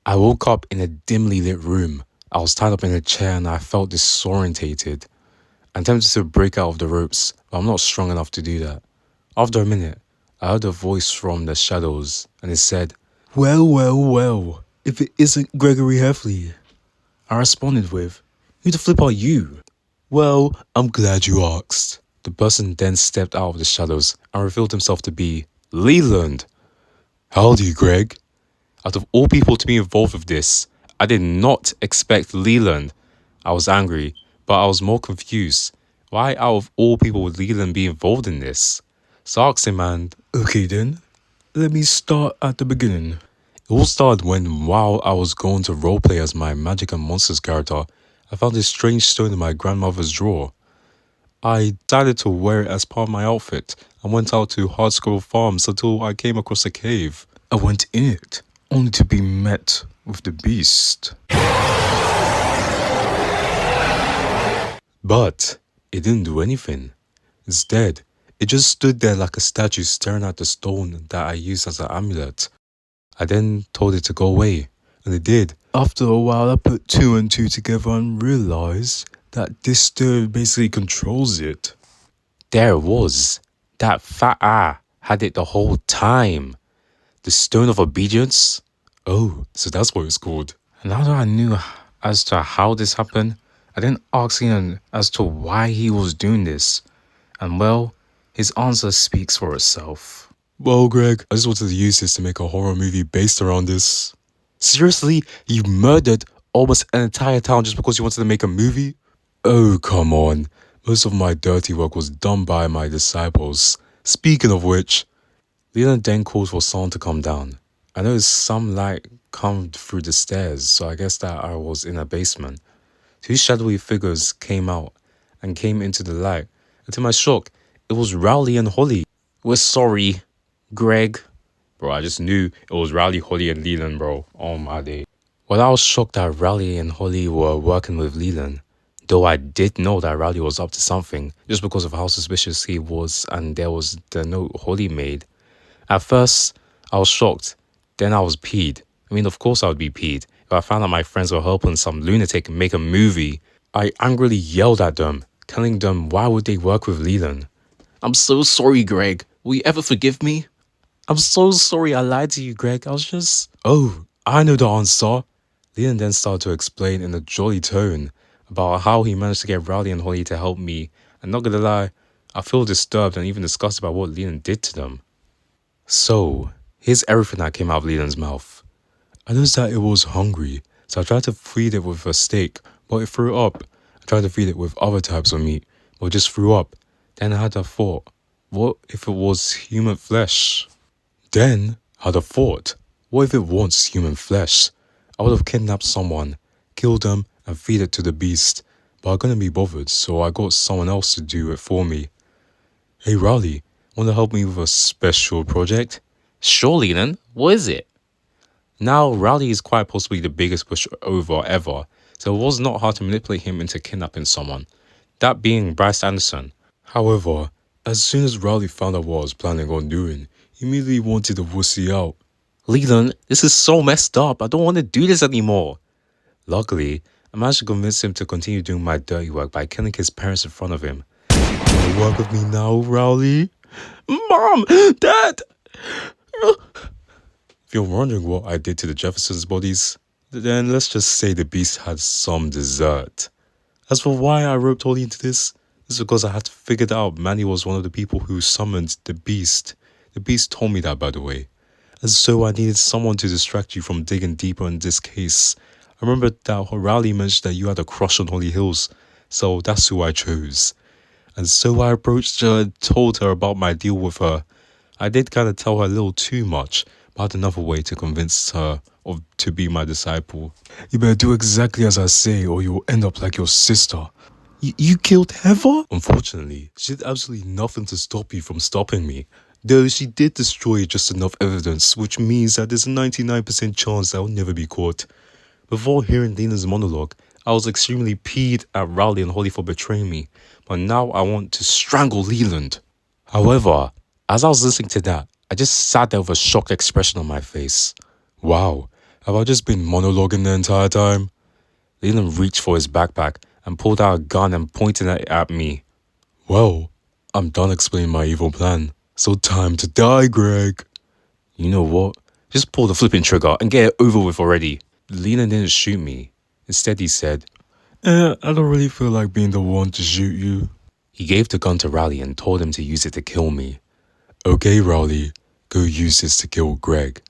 I woke up in a dimly lit room. I was tied up in a chair and I felt disorientated. I'm tempted to break out of the ropes, but I'm not strong enough to do that. After a minute, I heard a voice from the shadows and it said, well, if it isn't Gregory Heffley. I responded with, who the flip are you? Well, I'm glad you asked. The person then stepped out of the shadows and revealed himself to be Leland. Howdy, Greg. Out of all people to be involved with this, I did not expect Leland. I was angry, but I was more confused. Why out of all people would Leland be involved in this? So I asked him and, okay then, let me start at the beginning. It all started when, while I was going to roleplay as my Magic and Monsters character, I found this strange stone in my grandmother's drawer. I decided to wear it as part of my outfit and went out to Hardscroll Farms until I came across a cave. I went in it, only to be met with the beast. But it didn't do anything. Instead, it just stood there like a statue staring at the stone that I used as an amulet. I then told it to go away, and it did. After a while, I put 2 and 2 together and realized that this stone basically controls it. There it was. That fat had it the whole time. The Stone of Obedience? Oh, so that's what it's called. And now that I knew as to how this happened, I then asked him as to why he was doing this. And well, his answer speaks for itself. Well, Greg, I just wanted to use this to make a horror movie based around this. Seriously? You murdered almost an entire town just because you wanted to make a movie? Oh, come on. Most of my dirty work was done by my disciples. Speaking of which, Leland then called for someone to come down. I noticed some light come through the stairs, so I guess that I was in a basement. 2 shadowy figures came out and came into the light, and to my shock, it was Rowley and Holly. We're sorry, Greg. Bro, I just knew it was Rowley, Holly, and Leland, bro. Oh my day. Well, I was shocked that Rowley and Holly were working with Leland, though I did know that Rowley was up to something, just because of how suspicious he was and there was the note Holly made. At first, I was shocked, then I was peed. I mean, of course I would be peed. If I found out my friends were helping some lunatic make a movie, I angrily yelled at them, telling them why would they work with Leland. I'm so sorry, Greg. Will you ever forgive me? I'm so sorry I lied to you, Greg. I was just... Oh, I know the answer. Leland then started to explain in a jolly tone about how he managed to get Rowley and Holly to help me. And not gonna lie, I feel disturbed and even disgusted about what Leland did to them. So, here's everything that came out of Leland's mouth. I noticed that it was hungry, so I tried to feed it with a steak, but it threw up. I tried to feed it with other types of meat, but it just threw up. Then I had a thought, what if it was human flesh? Then I had a thought, what if it wants human flesh? I would have kidnapped someone, killed them, and feed it to the beast, but I couldn't be bothered, so I got someone else to do it for me. Hey Rowley, want to help me with a special project? Sure, Leland. What is it? Now, Rowley is quite possibly the biggest pushover ever, so it was not hard to manipulate him into kidnapping someone, that being Bryce Anderson. However, as soon as Rowley found out what I was planning on doing, he immediately wanted to wussy out. Leland, this is so messed up. I don't want to do this anymore. Luckily, I managed to convince him to continue doing my dirty work by killing his parents in front of him. You want to work with me now, Rowley? Mom! Dad! If you're wondering what I did to the Jeffersons' bodies, then let's just say the beast had some dessert. As for why I roped Holly into this, it's because I had to figure out Manny was one of the people who summoned the beast. The beast told me that, by the way. And so I needed someone to distract you from digging deeper in this case. I remember that Rowley mentioned that you had a crush on Holly Hills, so that's who I chose. And so I approached her and told her about my deal with her. I did kind of tell her a little too much, but I had another way to convince her to be my disciple. You better do exactly as I say or you'll end up like your sister. You killed Heather? Unfortunately, she did absolutely nothing to stop you from stopping me. Though she did destroy just enough evidence, which means that there's a 99% chance I'll never be caught. Before hearing Leland's monologue, I was extremely peeved at Rowley and Holly for betraying me, but now I want to strangle Leland. However, as I was listening to that, I just sat there with a shocked expression on my face. Wow, Have I just been monologuing the entire time? Leland reached for his backpack and pulled out a gun and pointed it at me. Well, I'm done explaining my evil plan. So time to die, Greg. You know what? Just pull the flipping trigger and get it over with already. Leland didn't shoot me. Instead he said, I don't really feel like being the one to shoot you. He gave the gun to Raleigh and told him to use it to kill me. Okay, Raleigh, go use this to kill Greg.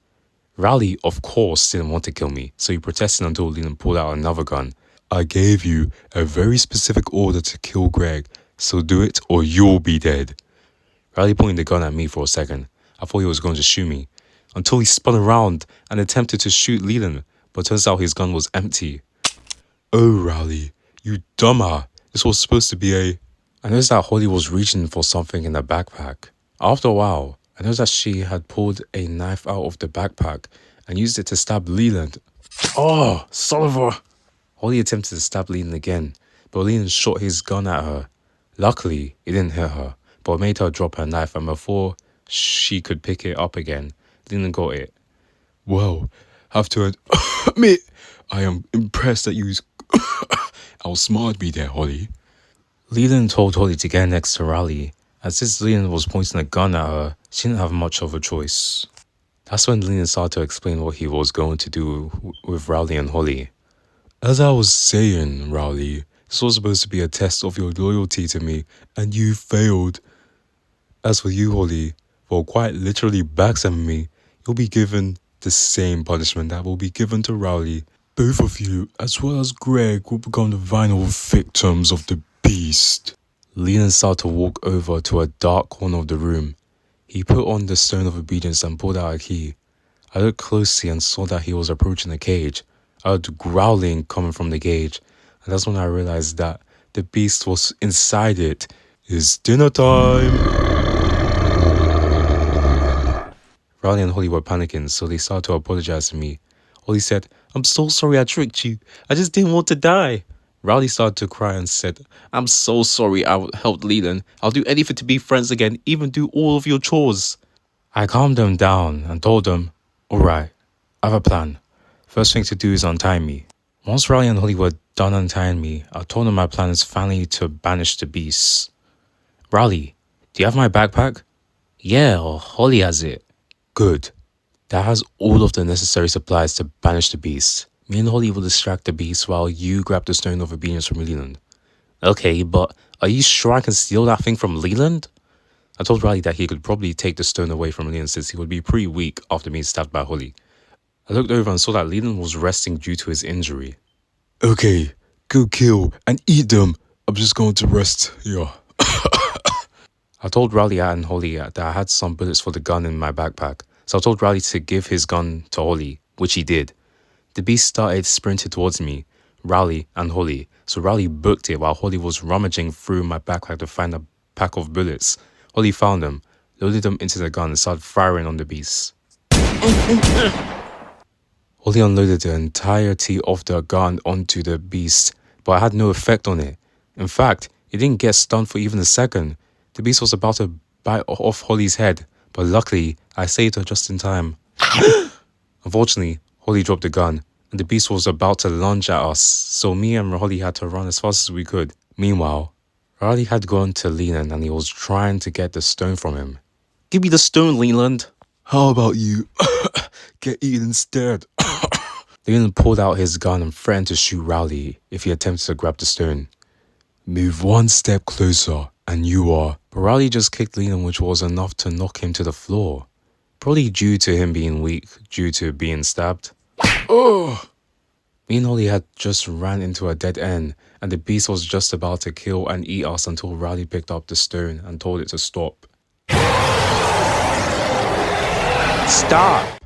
Raleigh, of course, didn't want to kill me, so he protested until Leland pulled out another gun. I gave you a very specific order to kill Greg, so do it or you'll be dead. Raleigh pointed the gun at me for a second. I thought he was going to shoot me, until he spun around and attempted to shoot Leland, but turns out his gun was empty. Oh, Raleigh, you dumber. This was supposed to be a... I noticed that Holly was reaching for something in the backpack. After a while, I noticed that she had pulled a knife out of the backpack and used it to stab Leland. Oh, son of a... Holly attempted to stab Leland again, but Leland shot his gun at her. Luckily, it didn't hit her, but it made her drop her knife, and before she could pick it up again, Leland got it. Well, have to admit, I am impressed that you outsmarted me there, Holly. Leland told Holly to get next to Raleigh, and since Leland was pointing a gun at her, she didn't have much of a choice. That's when Leland started to explain what he was going to do with Raleigh and Holly. As I was saying, Raleigh, this was supposed to be a test of your loyalty to me, and you failed. As for you, Holly, for quite literally backstabbing me, you'll be given the same punishment that will be given to Raleigh. Both of you, as well as Greg, will become the final victims of the Beast. Leland started to walk over to a dark corner of the room. He put on the Stone of Obedience and pulled out a key. I looked closely and saw that he was approaching the cage. I heard growling coming from the cage, and that's when I realized that the Beast was inside it. It's dinner time! Raleigh and Holly were panicking, so they started to apologize to me. Holly said, I'm so sorry I tricked you. I just didn't want to die. Raleigh started to cry and said, I'm so sorry I helped Leland. I'll do anything to be friends again, even do all of your chores. I calmed them down and told them, alright, I have a plan. First thing to do is untie me. Once Raleigh and Holly were done untying me, I told them my plan is finally to banish the beasts. Raleigh, do you have my backpack? Yeah, Holly has it. Good. That has all of the necessary supplies to banish the beast. Me and Holly will distract the beast while you grab the Stone of Obedience from Leland. Okay, but are you sure I can steal that thing from Leland? I told Raleigh that he could probably take the stone away from Leland since he would be pretty weak after being stabbed by Holly. I looked over and saw that Leland was resting due to his injury. Okay, go kill and eat them. I'm just going to rest here. I told Raleigh and Holly that I had some bullets for the gun in my backpack, so I told Raleigh to give his gun to Holly, which he did. The beast started sprinting towards me, Raleigh and Holly, so Raleigh booked it while Holly was rummaging through my backpack to find a pack of bullets. Holly found them, loaded them into the gun and started firing on the beast. Holly unloaded the entirety of the gun onto the beast, but it had no effect on it. In fact, it didn't get stunned for even a second. The beast was about to bite off Holly's head, but luckily, I saved her just in time. Unfortunately, Holly dropped the gun, and the beast was about to lunge at us, so me and Holly had to run as fast as we could. Meanwhile, Raleigh had gone to Leland and he was trying to get the stone from him. Give me the stone, Leland. How about you get eaten instead? Leland pulled out his gun and threatened to shoot Raleigh if he attempted to grab the stone. Move one step closer and you are. But Raleigh just kicked Leland, which was enough to knock him to the floor. Probably due to him being weak, due to being stabbed. Oh! Me and Holly had just ran into a dead end, and the beast was just about to kill and eat us until Raleigh picked up the stone and told it to stop. Stop!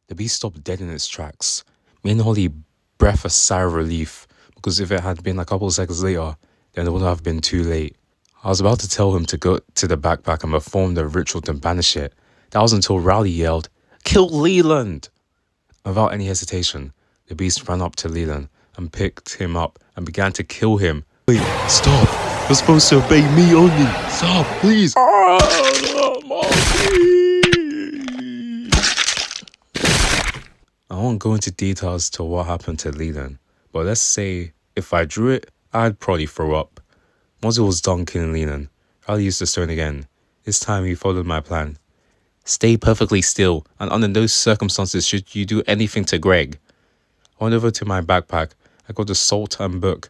The beast stopped dead in its tracks. Me and Holly breathed a sigh of relief, because if it had been a couple of seconds later, then it would have been too late. I was about to tell him to go to the backpack and perform the ritual to banish it. That was until Raleigh yelled, "Kill Leland!" Without any hesitation, the beast ran up to Leland and picked him up and began to kill him. Wait, stop! You're supposed to obey me only! Stop, please! I won't won't go into details to what happened to Leland, but let's say if I drew it, I'd probably throw up. Once it was done killing Leland, Riley used the stone again. This time he followed my plan. Stay perfectly still, and under no circumstances should you do anything to Greg. I went over to my backpack. I got the salt and book.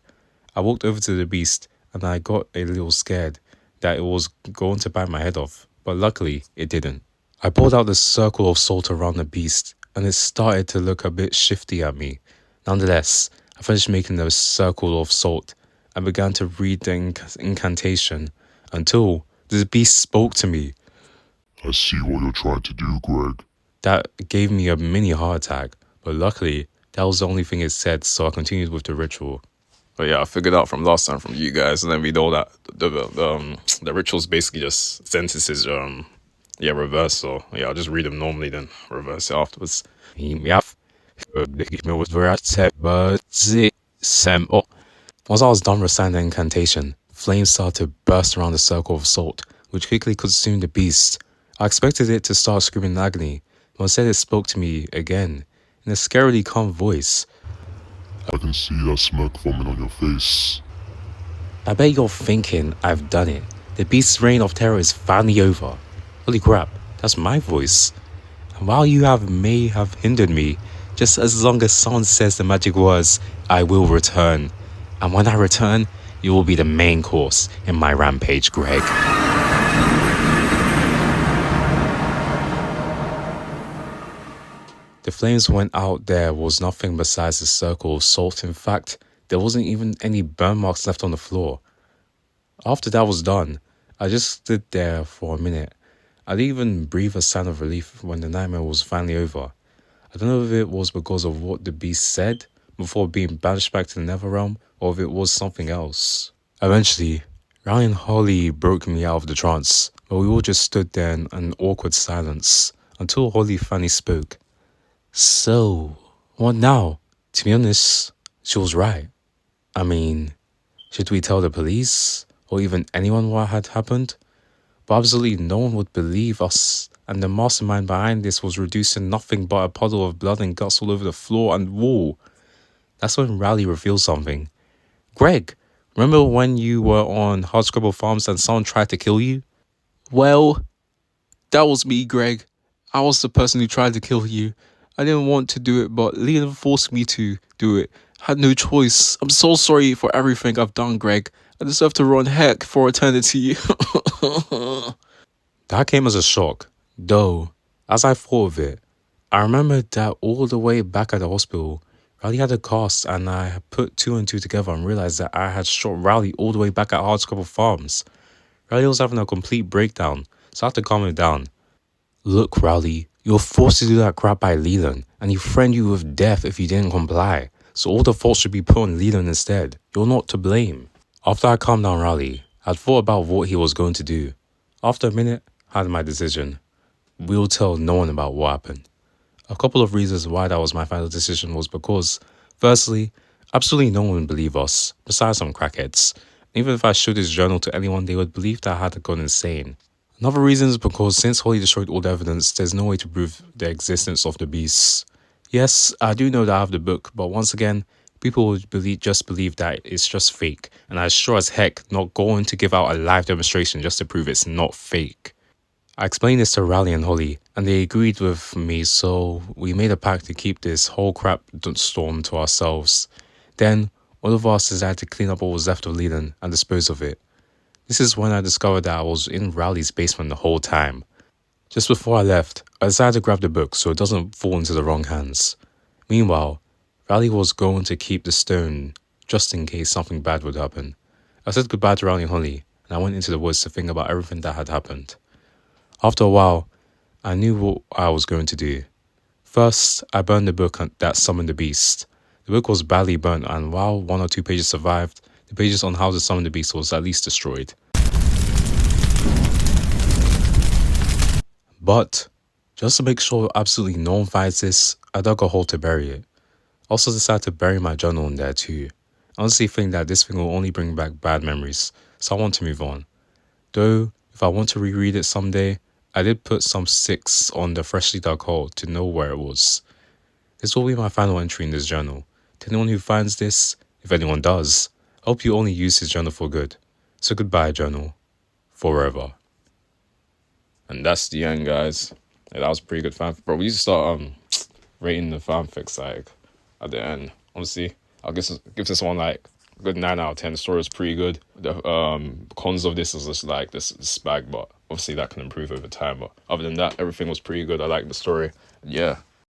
I walked over to the beast, and I got a little scared that it was going to bite my head off, but luckily it didn't. I pulled out the circle of salt around the beast, and it started to look a bit shifty at me. Nonetheless, I finished making the circle of salt and began to read the incantation until the beast spoke to me. I see what you're trying to do, Greg. That gave me a mini heart attack, but luckily that was the only thing it said, so I continued with the ritual. But yeah, I figured out from last time from you guys, and then we know that the ritual's basically just sentences, reverse. So yeah, I'll just read them normally, then reverse it afterwards. Once I was done reciting the incantation, flames started to burst around the circle of salt, which quickly consumed the beast. I expected it to start screaming in agony, but instead it spoke to me again, in a scarily calm voice. I can see that smirk forming on your face. I bet you're thinking I've done it. The beast's reign of terror is finally over. Holy crap, that's my voice. And while you may have hindered me, just as long as someone says the magic words, I will return. And when I return, you will be the main course in my rampage, Greg. The flames went out. There was nothing besides a circle of salt. In fact, there wasn't even any burn marks left on the floor. After that was done, I just stood there for a minute. I didn't even breathe a sign of relief when the nightmare was finally over. I don't know if it was because of what the beast said before being banished back to the Netherrealm, or if it was something else. Eventually, Riley and Holly broke me out of the trance, but we all just stood there in an awkward silence until Holly finally spoke. So, what now? To be honest, she was right. I mean, should we tell the police or even anyone what had happened? But absolutely no one would believe us, and the mastermind behind this was reduced to nothing but a puddle of blood and guts all over the floor and wall. That's when Riley revealed something. Greg, remember when you were on Hardscrabble Farms and someone tried to kill you? Well, that was me, Greg. I was the person who tried to kill you. I didn't want to do it, but Leland forced me to do it. I had no choice. I'm so sorry for everything I've done, Greg. I deserve to run heck for eternity. That came as a shock, though, as I thought of it. I remembered that all the way back at the hospital, Riley had a cast, and I had put two and two together and realized that I had shot Riley all the way back at Hardscrabble Farms. Riley was having a complete breakdown, so I had to calm him down. Look, Riley, you were forced to do that crap by Leland, and he threatened you with death if you didn't comply. So all the fault should be put on Leland instead. You're not to blame. After I calmed down Riley, I'd thought about what he was going to do. After a minute, I had my decision. We'll tell no one about what happened. A couple of reasons why that was my final decision was because, firstly, absolutely no one would believe us, besides some crackheads. Even if I showed this journal to anyone, they would believe that I had gone insane. Another reason is because since Holly destroyed all the evidence, there's no way to prove the existence of the beasts. Yes, I do know that I have the book, but once again, people would just believe that it's just fake, and I'm sure as heck not going to give out a live demonstration just to prove it's not fake. I explained this to Riley and Holly, and they agreed with me, so we made a pact to keep this whole crap storm to ourselves. Then, all of us decided to clean up what was left of Leland and dispose of it. This is when I discovered that I was in Riley's basement the whole time. Just before I left, I decided to grab the book so it doesn't fall into the wrong hands. Meanwhile, Riley was going to keep the stone just in case something bad would happen. I said goodbye to Riley and Holly, and I went into the woods to think about everything that had happened. After a while, I knew what I was going to do. First, I burned the book that summoned the beast. The book was badly burnt, and while 1 or 2 pages survived, the pages on how to summon the beast was at least destroyed. But, just to make sure absolutely no one finds this, I dug a hole to bury it. I also decided to bury my journal in there too. I honestly think that this thing will only bring back bad memories, so I want to move on. Though, if I want to reread it someday, I did put some 6 on the freshly dug hole to know where it was. This will be my final entry in this journal. To anyone who finds this, if anyone does, I hope you only use his journal for good. So goodbye, journal. Forever. And that's the end, guys. Yeah, that was pretty good fanfic. Bro, we used to start rating the fanfics like at the end. Honestly, I'll give this one like a good 9 out of 10. The story is pretty good. The cons of this is just like this spag, but obviously that can improve over time. But other than that, everything was pretty good. I like the story. Yeah.